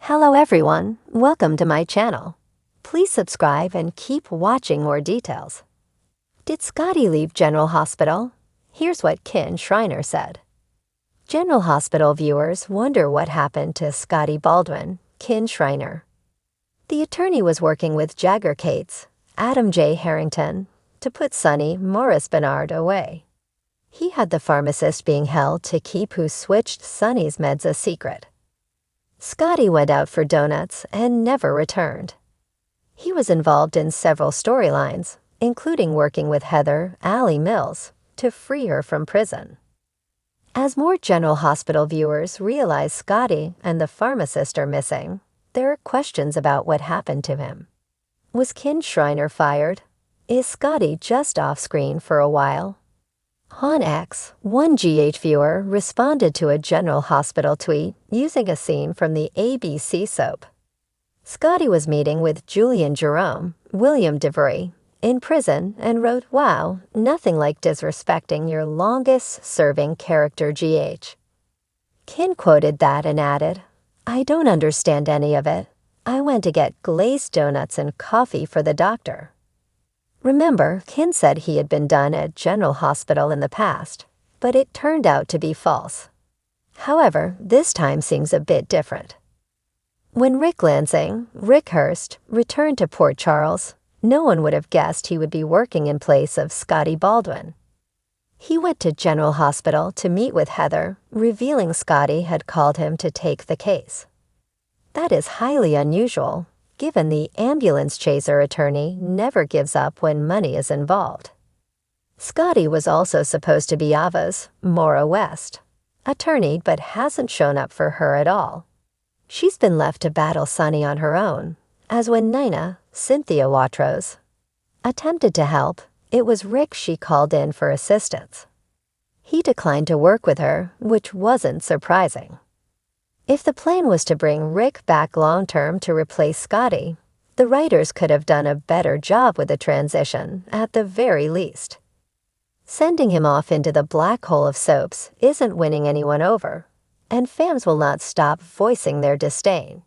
Hello everyone, welcome to my channel. Please subscribe and keep watching more details. Did Scotty leave General Hospital? Here's what Ken Schreiner said. General Hospital viewers wonder what happened to Scotty Baldwin, Ken Schreiner. The attorney was working with Jagger Cates, Adam J. Harrington, to put Sonny Morris Bernard away. He had the pharmacist being held to keep who switched Sonny's meds a secret. Scotty went out for donuts and never returned. He was involved in several storylines, including working with Heather Allie Mills to free her from prison. As more General Hospital viewers realize Scotty and the pharmacist are missing, there are questions about what happened to him. Was Ken Schreiner fired? Is Scotty just off-screen for a while? On X, one GH viewer responded to a General Hospital tweet using a scene from the ABC soap. Scotty was meeting with Julian Jerome, William DeVry, in prison and wrote, "Wow, nothing like disrespecting your longest-serving character GH." Ken quoted that and added, "I don't understand any of it. I went to get glazed donuts and coffee for the doctor." Remember, Ken said he had been done at General Hospital in the past, but it turned out to be false. However, this time seems a bit different. When Rick Lansing, Rick Hurst, returned to Port Charles, no one would have guessed he would be working in place of Scotty Baldwin. He went to General Hospital to meet with Heather, revealing Scotty had called him to take the case. That is highly unusual, given the ambulance chaser attorney never gives up when money is involved. Scotty was also supposed to be Ava's, Maura West, attorney but hasn't shown up for her at all. She's been left to battle Sonny on her own, as when Nina, Cynthia Watrous, attempted to help, it was Rick she called in for assistance. He declined to work with her, which wasn't surprising. If the plan was to bring Rick back long-term to replace Scotty, the writers could have done a better job with the transition, at the very least. Sending him off into the black hole of soaps isn't winning anyone over, and fans will not stop voicing their disdain.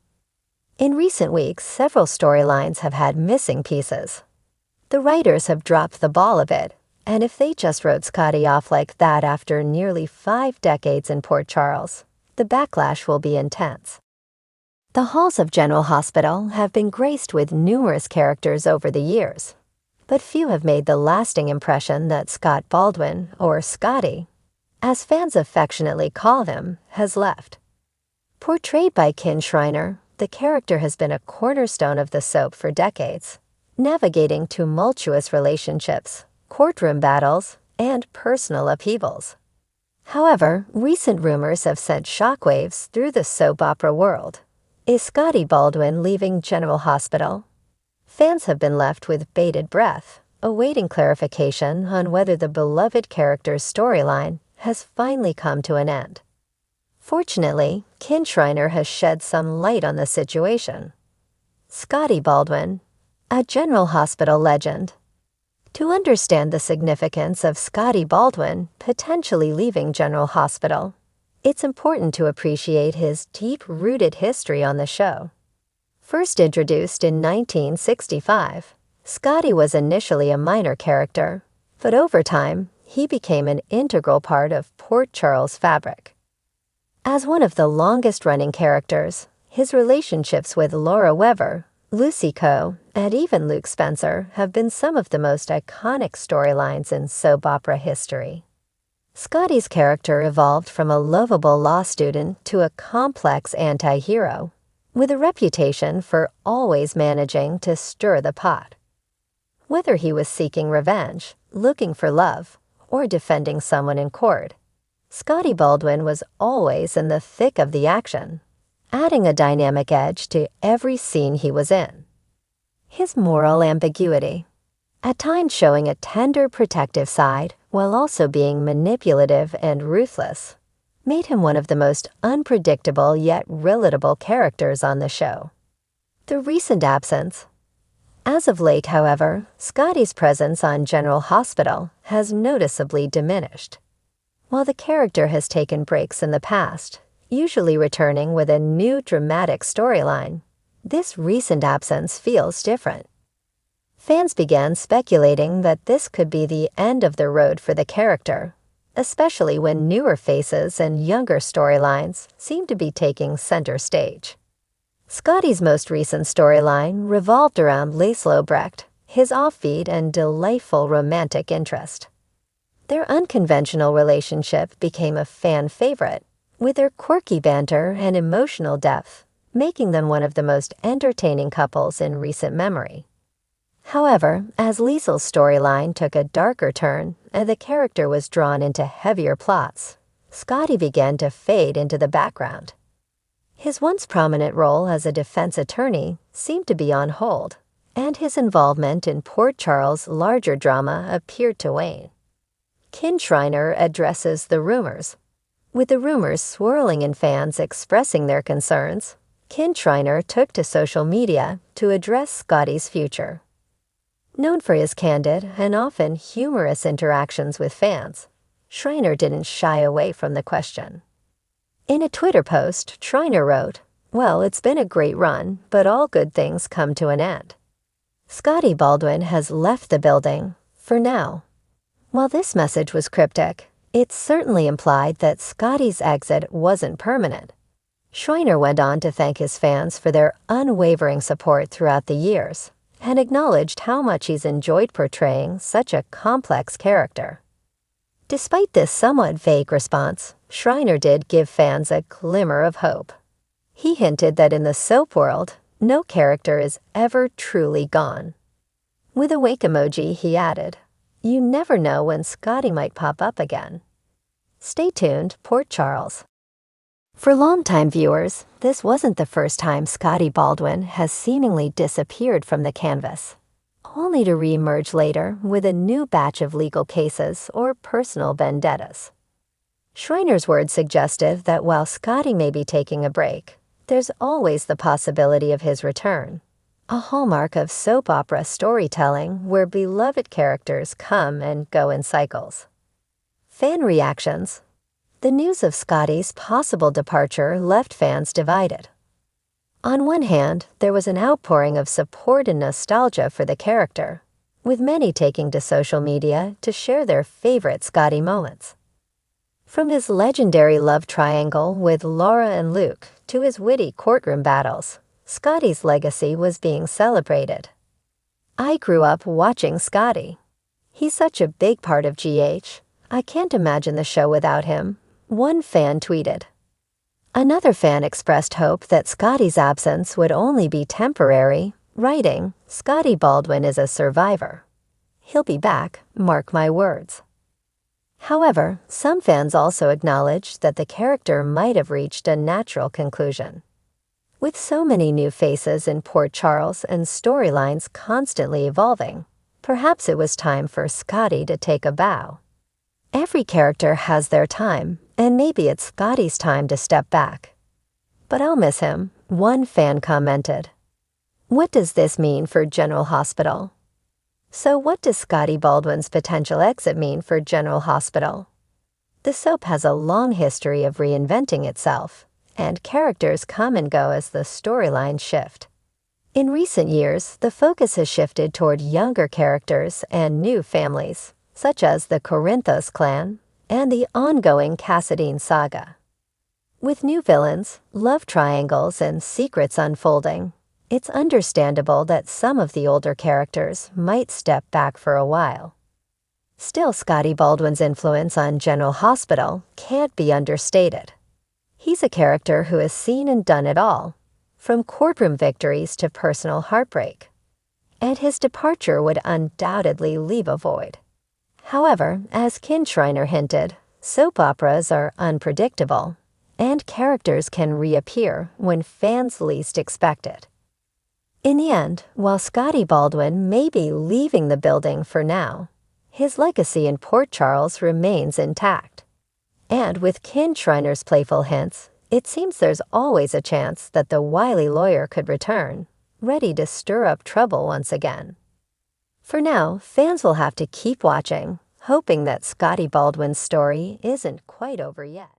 In recent weeks, several storylines have had missing pieces. The writers have dropped the ball a bit, and if they just wrote Scotty off like that after nearly 5 decades in Port Charles, the backlash will be intense. The halls of General Hospital have been graced with numerous characters over the years, but few have made the lasting impression that Scott Baldwin, or Scotty, as fans affectionately call him, has left. Portrayed by Ken Schreiner, the character has been a cornerstone of the soap for decades, navigating tumultuous relationships, courtroom battles, and personal upheavals. However, recent rumors have sent shockwaves through the soap opera world. Is Scotty Baldwin leaving General Hospital? Fans have been left with bated breath, awaiting clarification on whether the beloved character's storyline has finally come to an end. Fortunately, Ken Schreiner has shed some light on the situation. Scotty Baldwin, a General Hospital legend. To understand the significance of Scotty Baldwin potentially leaving General Hospital, it's important to appreciate his deep-rooted history on the show. First introduced in 1965, Scotty was initially a minor character, but over time, he became an integral part of Port Charles' fabric. As one of the longest-running characters, his relationships with Laura Weber, Lucy Coe, and even Luke Spencer have been some of the most iconic storylines in soap opera history. Scotty's character evolved from a lovable law student to a complex anti-hero, with a reputation for always managing to stir the pot. Whether he was seeking revenge, looking for love, or defending someone in court, Scotty Baldwin was always in the thick of the action, adding a dynamic edge to every scene he was in. His moral ambiguity, at times showing a tender, protective side while also being manipulative and ruthless, made him one of the most unpredictable yet relatable characters on the show. The recent absence. As of late, however, Scotty's presence on General Hospital has noticeably diminished. While the character has taken breaks in the past, usually returning with a new dramatic storyline. This recent absence feels different. Fans began speculating that this could be the end of the road for the character, especially when newer faces and younger storylines seem to be taking center stage. Scotty's most recent storyline revolved around Lace Lobrecht, his offbeat and delightful romantic interest. Their unconventional relationship became a fan favorite, with their quirky banter and emotional depth making them one of the most entertaining couples in recent memory. However, as Liesel's storyline took a darker turn and the character was drawn into heavier plots, Scotty began to fade into the background. His once prominent role as a defense attorney seemed to be on hold, and his involvement in Port Charles' larger drama appeared to wane. Kin Shriner addresses the rumors. With the rumors swirling and fans expressing their concerns, Kin Shriner took to social media to address Scotty's future. Known for his candid and often humorous interactions with fans, Shriner didn't shy away from the question. In a Twitter post, Shriner wrote, "Well, it's been a great run, but all good things come to an end. Scotty Baldwin has left the building, for now." While this message was cryptic, it certainly implied that Scotty's exit wasn't permanent. Shriner went on to thank his fans for their unwavering support throughout the years and acknowledged how much he's enjoyed portraying such a complex character. Despite this somewhat vague response, Shriner did give fans a glimmer of hope. He hinted that in the soap world, no character is ever truly gone. With a wink emoji, he added, "You never know when Scotty might pop up again." Stay tuned, Port Charles. For longtime viewers, this wasn't the first time Scotty Baldwin has seemingly disappeared from the canvas, only to re-emerge later with a new batch of legal cases or personal vendettas. Shriner's words suggested that while Scotty may be taking a break, there's always the possibility of his return, a hallmark of soap opera storytelling where beloved characters come and go in cycles. Fan reactions. The news of Scotty's possible departure left fans divided. On one hand, there was an outpouring of support and nostalgia for the character, with many taking to social media to share their favorite Scotty moments. From his legendary love triangle with Laura and Luke to his witty courtroom battles, Scotty's legacy was being celebrated. "I grew up watching Scotty. He's such a big part of GH. I can't imagine the show without him," one fan tweeted. Another fan expressed hope that Scotty's absence would only be temporary, writing, "Scotty Baldwin is a survivor. He'll be back, mark my words." However, some fans also acknowledged that the character might have reached a natural conclusion. With so many new faces in Port Charles and storylines constantly evolving, perhaps it was time for Scotty to take a bow. Every character has their time, and maybe it's Scotty's time to step back. "But I'll miss him," one fan commented. What does this mean for General Hospital? So what does Scotty Baldwin's potential exit mean for General Hospital? The soap has a long history of reinventing itself, and characters come and go as the storylines shift. In recent years, the focus has shifted toward younger characters and new families, such as the Corinthos clan and the ongoing Cassadine saga. With new villains, love triangles, and secrets unfolding, it's understandable that some of the older characters might step back for a while. Still, Scotty Baldwin's influence on General Hospital can't be understated. He's a character who has seen and done it all, from courtroom victories to personal heartbreak, and his departure would undoubtedly leave a void. However, as Kin Shriner hinted, soap operas are unpredictable, and characters can reappear when fans least expect it. In the end, while Scotty Baldwin may be leaving the building for now, his legacy in Port Charles remains intact. And with Kin Shriner's playful hints, it seems there's always a chance that the wily lawyer could return, ready to stir up trouble once again. For now, fans will have to keep watching, hoping that Scotty Baldwin's story isn't quite over yet.